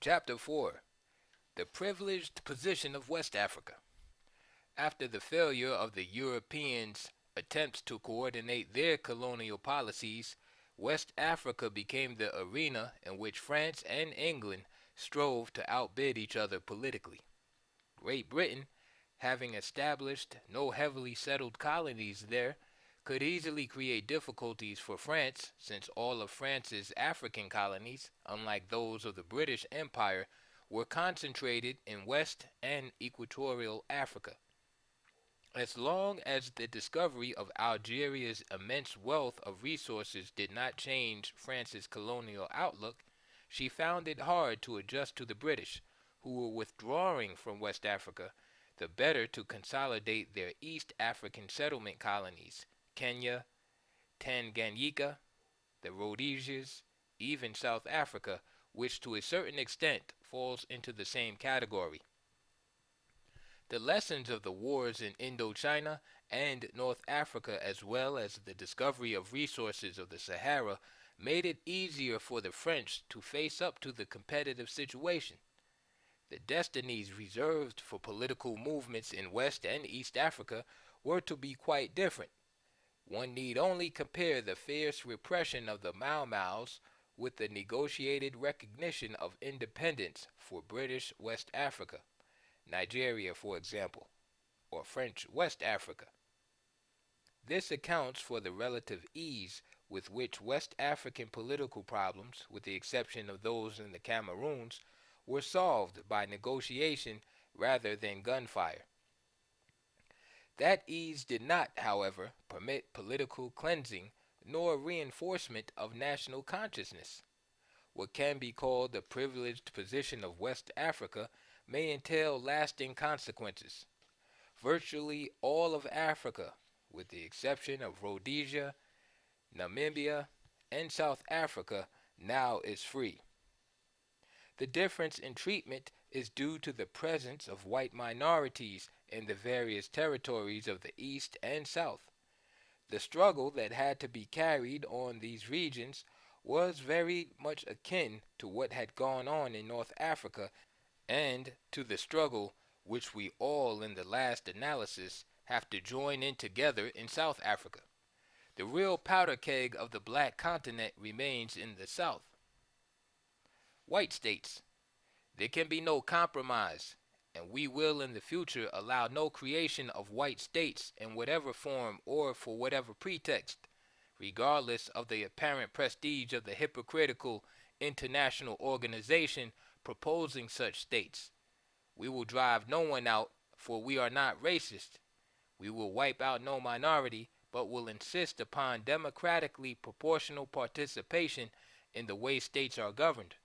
Chapter 4. The Privileged Position of West Africa. After the failure of the Europeans' attempts to coordinate their colonial policies, West Africa became the arena in which France and England strove to outbid each other politically. Great Britain, having established no heavily settled colonies there, could easily create difficulties for France, since all of France's African colonies, unlike those of the British Empire, were concentrated in West and Equatorial Africa. As long as the discovery of Algeria's immense wealth of resources did not change France's colonial outlook, she found it hard to adjust to the British, who were withdrawing from West Africa, the better to consolidate their East African settlement colonies, Kenya, Tanganyika, the Rhodesias, even South Africa, which to a certain extent falls into the same category. The lessons of the wars in Indochina and North Africa, as well as the discovery of resources of the Sahara, made it easier for the French to face up to the competitive situation. The destinies reserved for political movements in West and East Africa were to be quite different. One need only compare the fierce repression of the Mau Maus with the negotiated recognition of independence for British West Africa, Nigeria for example, or French West Africa. This accounts for the relative ease with which West African political problems, with the exception of those in the Cameroons, were solved by negotiation rather than gunfire. That ease did not, however, permit political cleansing nor reinforcement of national consciousness. What can be called the privileged position of West Africa may entail lasting consequences. Virtually all of Africa, with the exception of Rhodesia, Namibia, and South Africa, now is free. The difference in treatment is due to the presence of white minorities in the various territories of the East and South. The struggle that had to be carried on these regions was very much akin to what had gone on in North Africa and to the struggle which we all in the last analysis have to join in together in South Africa. The real powder keg of the black continent remains in the South. White states. There can be no compromise, and we will in the future allow no creation of white states in whatever form or for whatever pretext, regardless of the apparent prestige of the hypocritical international organization proposing such states. We will drive no one out, for we are not racist. We will wipe out no minority, but will insist upon democratically proportional participation in the way states are governed.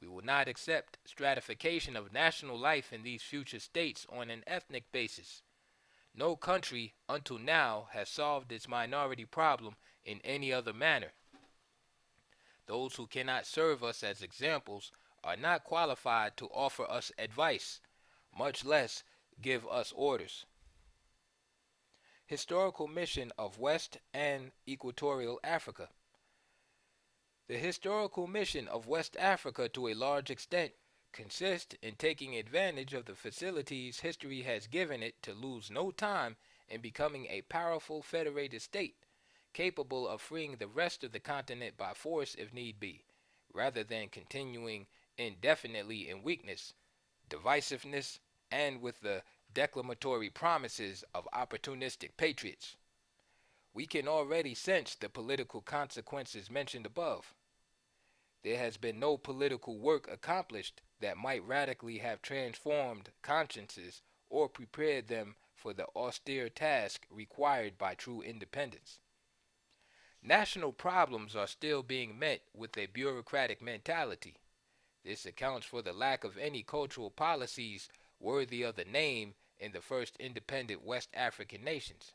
We will not accept stratification of national life in these future states on an ethnic basis. No country until now has solved its minority problem in any other manner. Those who cannot serve us as examples are not qualified to offer us advice, much less give us orders. Historical mission of West and Equatorial Africa. The historical mission of West Africa to a large extent consists in taking advantage of the facilities history has given it to lose no time in becoming a powerful federated state, capable of freeing the rest of the continent by force if need be, rather than continuing indefinitely in weakness, divisiveness, and with the declamatory promises of opportunistic patriots. We can already sense the political consequences mentioned above. There has been no political work accomplished that might radically have transformed consciences or prepared them for the austere task required by true independence. National problems are still being met with a bureaucratic mentality. This accounts for the lack of any cultural policies worthy of the name in the first independent West African nations.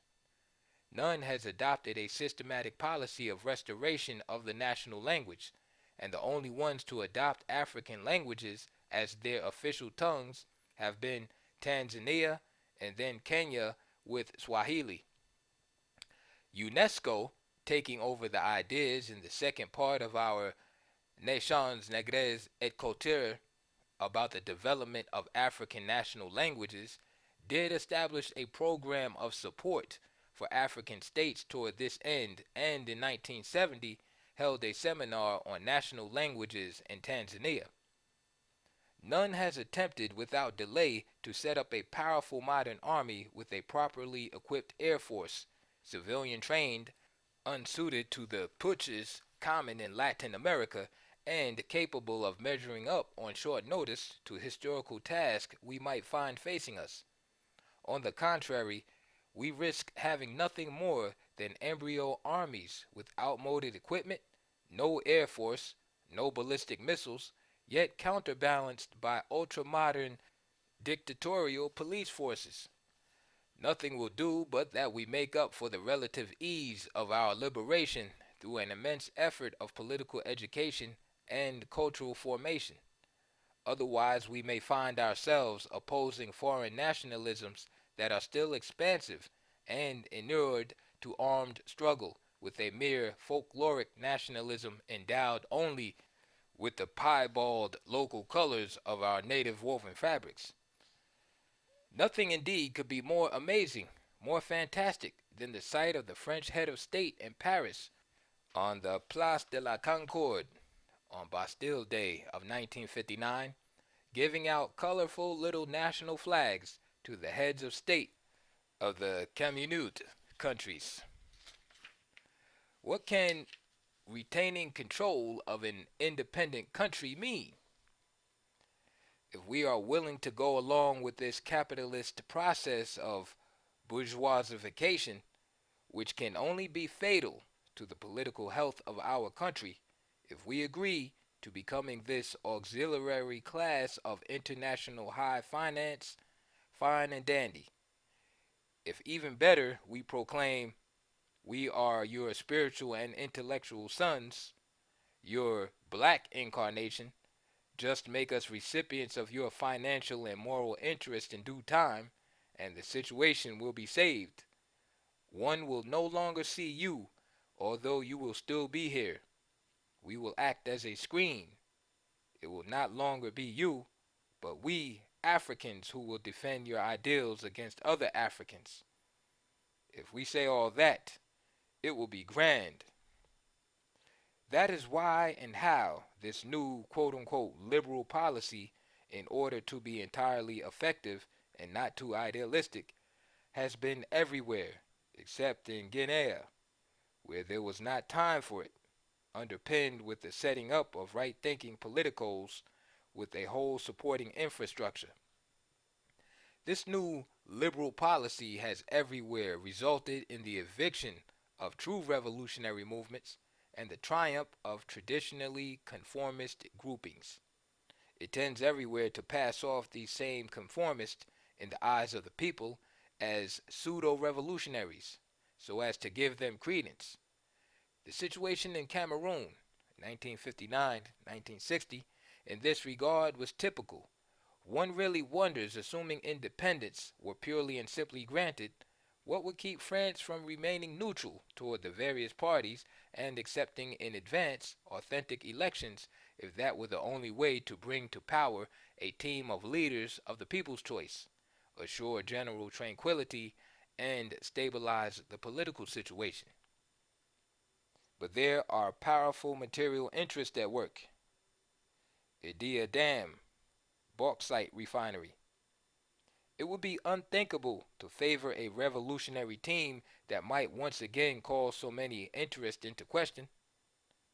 None has adopted a systematic policy of restoration of the national language, and the only ones to adopt African languages as their official tongues have been Tanzania and then Kenya with Swahili. UNESCO, taking over the ideas in the second part of our Nations Negres et Culture about the development of African national languages did establish a program of support for African states toward this end, and in 1970 held a seminar on national languages in Tanzania. None has attempted without delay to set up a powerful modern army with a properly equipped air force, civilian trained, unsuited to the putsches common in Latin America, and capable of measuring up on short notice to historical tasks we might find facing us. On the contrary, we risk having nothing more than embryo armies with outmoded equipment, no air force, no ballistic missiles, yet counterbalanced by ultra-modern dictatorial police forces. Nothing will do but that we make up for the relative ease of our liberation through an immense effort of political education and cultural formation. Otherwise, we may find ourselves opposing foreign nationalisms that are still expansive and inured to armed struggle with a mere folkloric nationalism endowed only with the piebald local colors of our native woven fabrics. Nothing indeed could be more amazing, more fantastic than the sight of the French head of state in Paris on the Place de la Concorde on Bastille Day of 1959, giving out colorful little national flags to the heads of state of the Communauté countries. What can retaining control of an independent country mean? If we are willing to go along with this capitalist process of bourgeoisification, which can only be fatal to the political health of our country, if we agree to becoming this auxiliary class of international high finance, fine and dandy. If even better, we proclaim we are your spiritual and intellectual sons, your black incarnation, just make us recipients of your financial and moral interest in due time, and the situation will be saved. One will no longer see you, although you will still be here. We will act as a screen. It will not longer be you, but we, Africans, who will defend your ideals against other Africans. If we say all that, it will be grand. That is why and how this new quote unquote liberal policy, in order to be entirely effective and not too idealistic, has been everywhere except in Guinea, where there was not time for it, underpinned with the setting up of right thinking politicos with a whole supporting infrastructure. This new liberal policy has everywhere resulted in the eviction of true revolutionary movements and the triumph of traditionally conformist groupings. It tends everywhere to pass off these same conformists in the eyes of the people as pseudo-revolutionaries, so as to give them credence. The situation in Cameroon, 1959-1960, in this regard was typical. One really wonders, assuming independence were purely and simply granted, what would keep France from remaining neutral toward the various parties and accepting in advance authentic elections if that were the only way to bring to power a team of leaders of the people's choice, assure general tranquility, and stabilize the political situation. But there are powerful material interests at work. Idea Dam, bauxite refinery. It would be unthinkable to favor a revolutionary team that might once again call so many interests into question.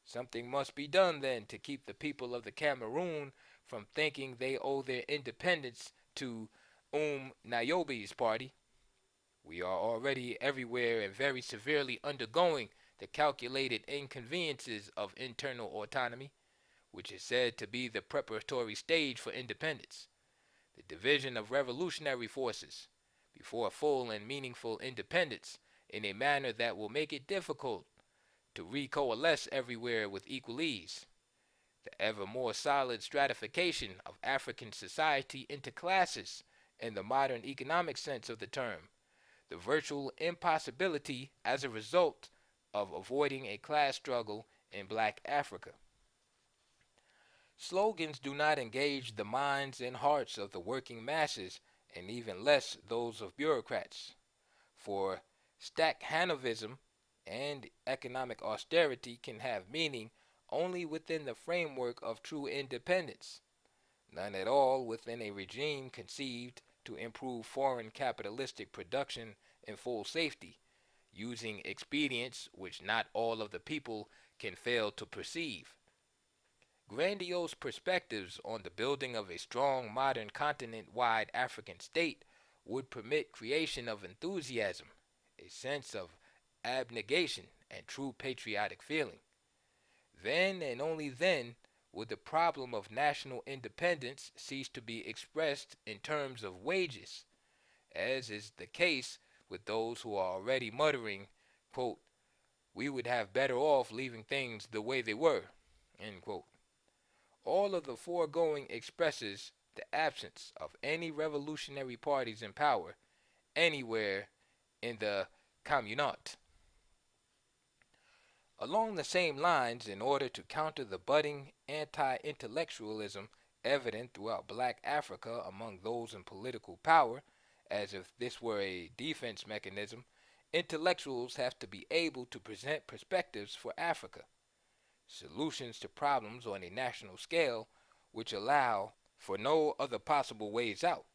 Something must be done then to keep the people of the Cameroon from thinking they owe their independence to Niobe's party. We are already everywhere and very severely undergoing the calculated inconveniences of internal autonomy, which is said to be the preparatory stage for independence. The division of revolutionary forces before full and meaningful independence in a manner that will make it difficult to recoalesce everywhere with equal ease. The ever more solid stratification of African society into classes in the modern economic sense of the term. The virtual impossibility as a result of avoiding a class struggle in black Africa. Slogans do not engage the minds and hearts of the working masses, and even less those of bureaucrats. For Stackhanovism and economic austerity can have meaning only within the framework of true independence, none at all within a regime conceived to improve foreign capitalistic production in full safety, using expedients which not all of the people can fail to perceive. Grandiose perspectives on the building of a strong modern continent-wide African state would permit creation of enthusiasm, a sense of abnegation, and true patriotic feeling. Then and only then would the problem of national independence cease to be expressed in terms of wages, as is the case with those who are already muttering, quote, "We would have better off leaving things the way they were." End quote. All of the foregoing expresses the absence of any revolutionary parties in power anywhere in the communauté. Along the same lines, in order to counter the budding anti-intellectualism evident throughout black Africa among those in political power, as if this were a defense mechanism, intellectuals have to be able to present perspectives for Africa, solutions to problems on a national scale which allow for no other possible ways out.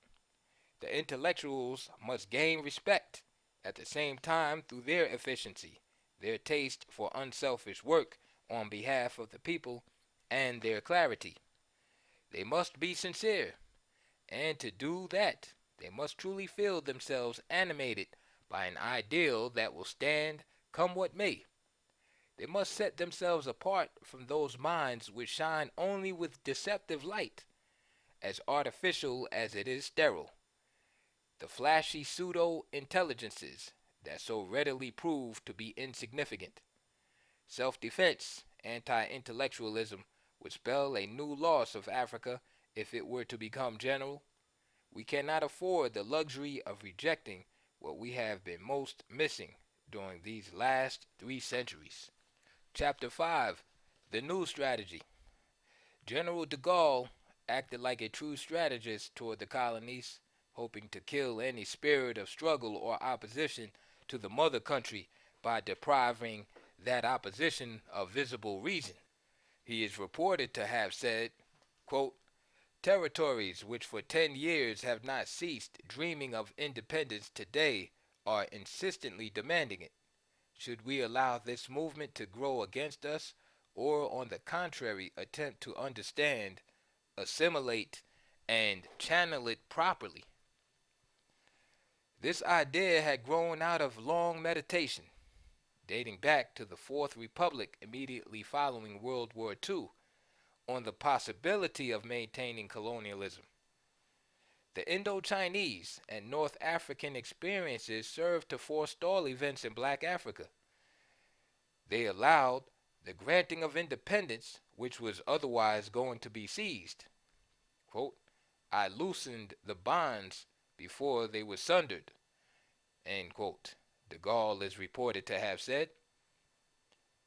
The intellectuals must gain respect at the same time through their efficiency, their taste for unselfish work on behalf of the people, and their clarity. They must be sincere, and to do that, they must truly feel themselves animated by an ideal that will stand come what may. They must set themselves apart from those minds which shine only with deceptive light, as artificial as it is sterile, the flashy pseudo intelligences that so readily prove to be insignificant. Self defense, anti intellectualism, would spell a new loss of Africa if it were to become general. We cannot afford the luxury of rejecting what we have been most missing during these last 3 centuries. Chapter 5: The New Strategy. General de Gaulle acted like a true strategist toward the colonies, hoping to kill any spirit of struggle or opposition to the mother country by depriving that opposition of visible reason. He is reported to have said, quote, "Territories which for 10 years have not ceased dreaming of independence today are insistently demanding it. Should we allow this movement to grow against us, or on the contrary attempt to understand, assimilate, and channel it properly?" This idea had grown out of long meditation, dating back to the Fourth Republic immediately following World War II, on the possibility of maintaining colonialism. The Indo-Chinese and North African experiences served to forestall events in black Africa. They allowed the granting of independence, which was otherwise going to be seized. Quote, "I loosened the bonds before they were sundered." End quote. De Gaulle is reported to have said.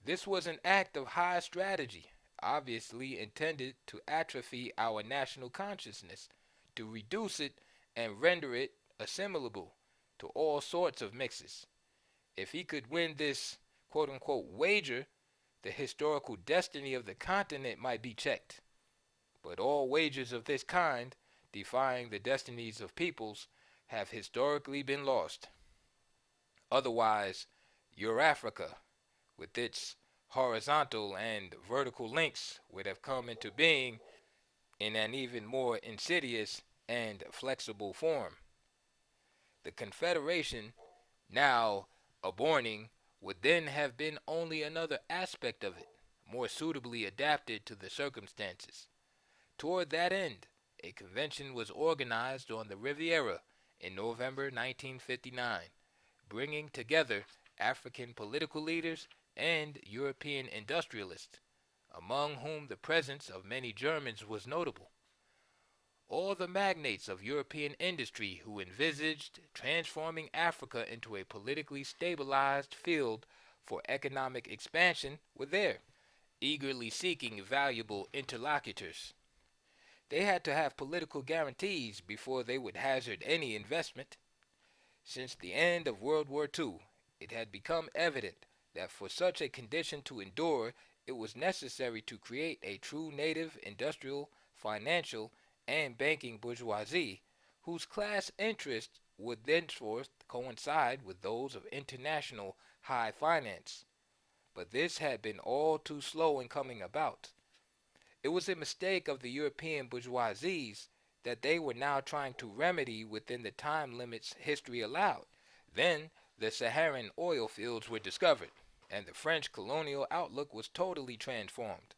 This was an act of high strategy, obviously intended to atrophy our national consciousness, to reduce it and render it assimilable to all sorts of mixes. If he could win this quote unquote wager, the historical destiny of the continent might be checked. But all wagers of this kind, defying the destinies of peoples, have historically been lost. Otherwise, Eurafrica, with its horizontal and vertical links, would have come into being in an even more insidious and flexible form. The Confederation, now aborning, would then have been only another aspect of it, more suitably adapted to the circumstances. Toward that end, a convention was organized on the Riviera in November 1959, bringing together African political leaders and European industrialists, among whom the presence of many Germans was notable. All the magnates of European industry who envisaged transforming Africa into a politically stabilized field for economic expansion were there. eagerly seeking valuable interlocutors. They had to have political guarantees before they would hazard any investment. Since the end of World War II, it had become evident that for such a condition to endure, it was necessary to create a true native industrial, financial, and banking bourgeoisie whose class interests would thenceforth coincide with those of international high finance. But this had been all too slow in coming about. It was a mistake of the European bourgeoisies that they were now trying to remedy within the time limits history allowed. Then the Saharan oil fields were discovered, and the French colonial outlook was totally transformed.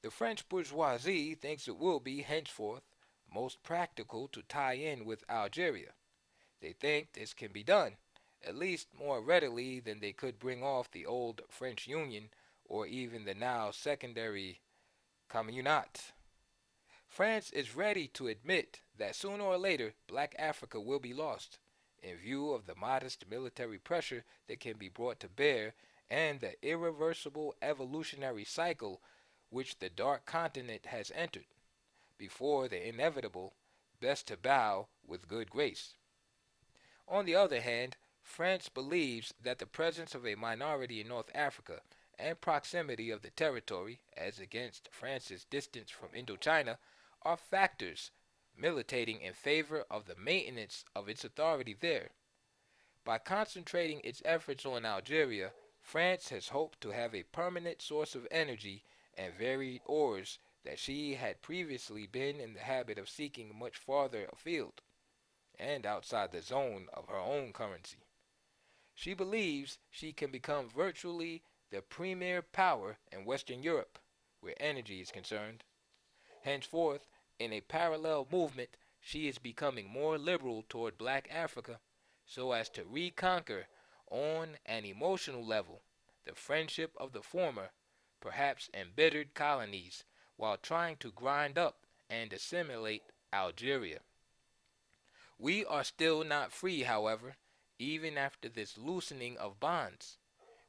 The French bourgeoisie thinks it will be, henceforth, most practical to tie in with Algeria. They think this can be done, at least more readily than they could bring off the old French Union or even the now secondary Communat. France is ready to admit that sooner or later Black Africa will be lost, in view of the modest military pressure that can be brought to bear and the irreversible evolutionary cycle which the Dark Continent has entered, before the inevitable, best to bow with good grace. On the other hand, France believes that the presence of a minority in North Africa and proximity of the territory, as against France's distance from Indochina, are factors militating in favor of the maintenance of its authority there. By concentrating its efforts on Algeria, France has hoped to have a permanent source of energy and varied ores that she had previously been in the habit of seeking much farther afield and outside the zone of her own currency. She believes she can become virtually the premier power in Western Europe where energy is concerned. Henceforth, in a parallel movement, she is becoming more liberal toward Black Africa so as to reconquer, on an emotional level, the friendship of the former, perhaps embittered colonies, while trying to grind up and assimilate Algeria. We are still not free, however, even after this loosening of bonds.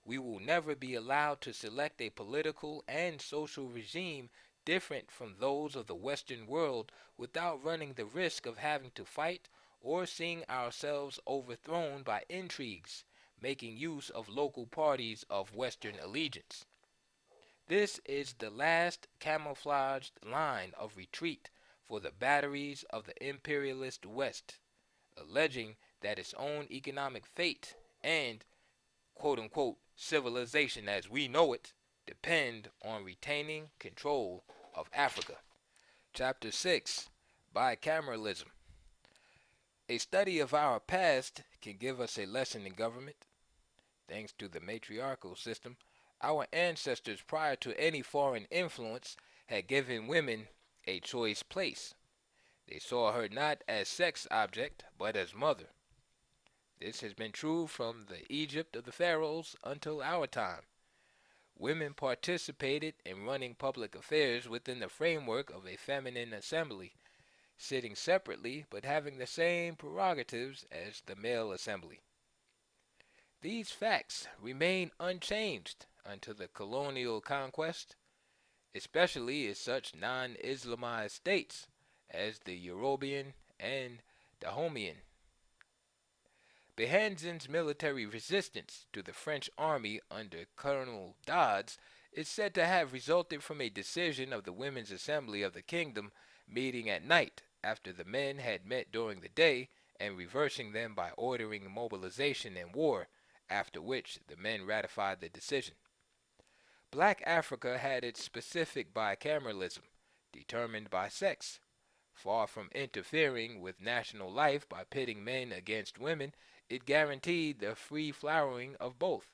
We will never be allowed to select a political and social regime different from those of the Western world without running the risk of having to fight or seeing ourselves overthrown by intrigues, making use of local parties of Western allegiance. This is the last camouflaged line of retreat for the batteries of the imperialist West, alleging that its own economic fate and quote unquote civilization as we know it depend on retaining control of Africa. Chapter 6, Bicameralism. A study of our past can give us a lesson in government. Thanks to the matriarchal system, our ancestors prior to any foreign influence had given women a choice place. They saw her not as sex object, but as mother. This has been true from the Egypt of the pharaohs until our time. Women participated in running public affairs within the framework of a feminine assembly, sitting separately but having the same prerogatives as the male assembly. These facts remain unchanged until the colonial conquest, especially in such non-Islamized states as the European and Dahomean. Behanzin's military resistance to the French army under Colonel Dodds is said to have resulted from a decision of the Women's Assembly of the Kingdom meeting at night after the men had met during the day and reversing them by ordering mobilization and war, after which the men ratified the decision. Black Africa had its specific bicameralism, determined by sex. Far from interfering with national life by pitting men against women, it guaranteed the free flowering of both.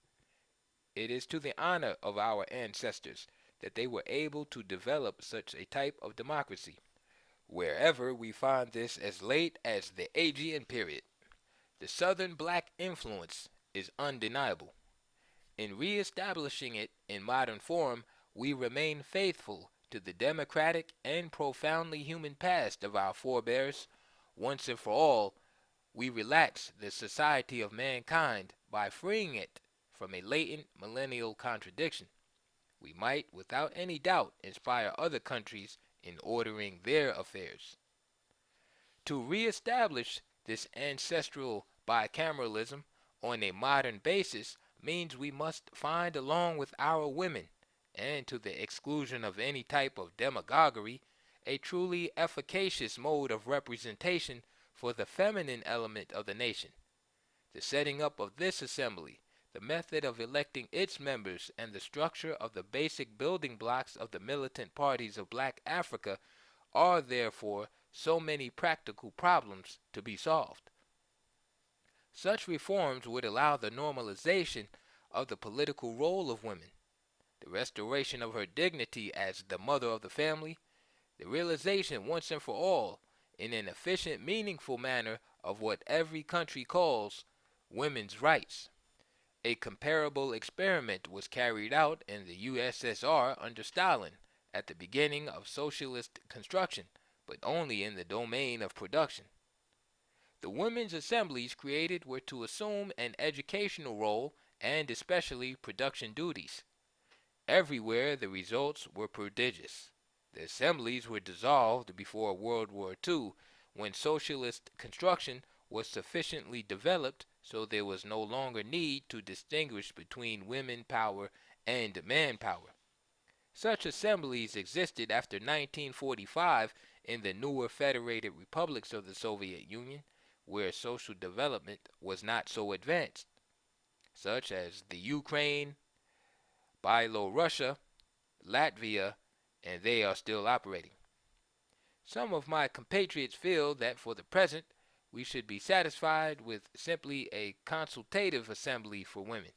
It is to the honor of our ancestors that they were able to develop such a type of democracy. Wherever we find this as late as the Aegean period, the Southern black influence is undeniable. In re-establishing it in modern form, we remain faithful to the democratic and profoundly human past of our forebears. Once and for all, we relax the society of mankind by freeing it from a latent millennial contradiction. We might, without any doubt, inspire other countries in ordering their affairs. To reestablish this ancestral bicameralism on a modern basis means we must find, along with our women, and to the exclusion of any type of demagoguery, a truly efficacious mode of representation for the feminine element of the nation. The setting up of this assembly, the method of electing its members, and the structure of the basic building blocks of the militant parties of Black Africa are therefore so many practical problems to be solved. Such reforms would allow the normalization of the political role of women, the restoration of her dignity as the mother of the family, the realization once and for all, in an efficient, meaningful manner, of what every country calls women's rights. A comparable experiment was carried out in the USSR under Stalin at the beginning of socialist construction, but only in the domain of production. The women's assemblies created were to assume an educational role and especially production duties. Everywhere the results were prodigious. The assemblies were dissolved before World War II, when socialist construction was sufficiently developed so there was no longer need to distinguish between women power and manpower. Such assemblies existed after 1945 in the newer federated republics of the Soviet Union, where social development was not so advanced, such as the Ukraine, Byelorusia, Latvia, and they are still operating. Some of my compatriots feel that for the present we should be satisfied with simply a consultative assembly for women.